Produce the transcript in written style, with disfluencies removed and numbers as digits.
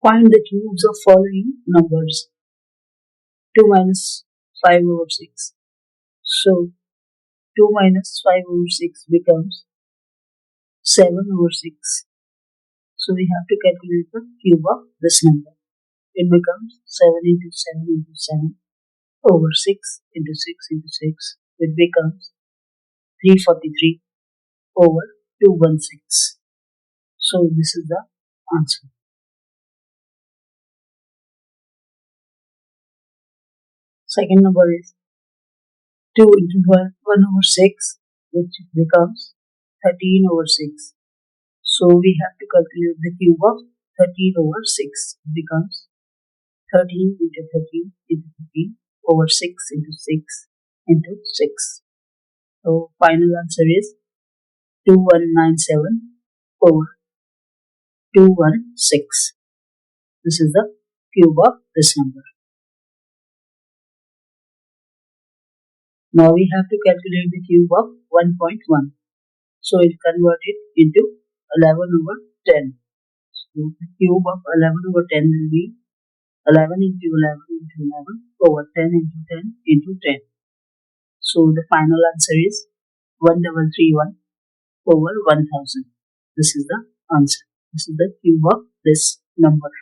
Find the cubes of following numbers. 2 minus 5 over 6. So 2 minus 5 over 6 becomes 7 over 6. So we have to calculate the cube of this number. It becomes 7 into 7 into 7 over 6 into 6 into 6. It becomes 343 over 216. So this is the answer. Second number is 2 into 1 over 6, which becomes 13 over 6. So we have to calculate the cube of 13 over 6. It becomes 13 into 13 into 13 over 6 into 6 into 6. So final answer is 2197 over 216. This is the cube of this number. Now we have to calculate the cube of 1.1. So we'll convert it into 11 over 10. So the cube of 11 over 10 will be 11 into 11 into 11 over 10 into 10 into 10. So the final answer is 1331 over 1000. This is the answer. This is the cube of this number.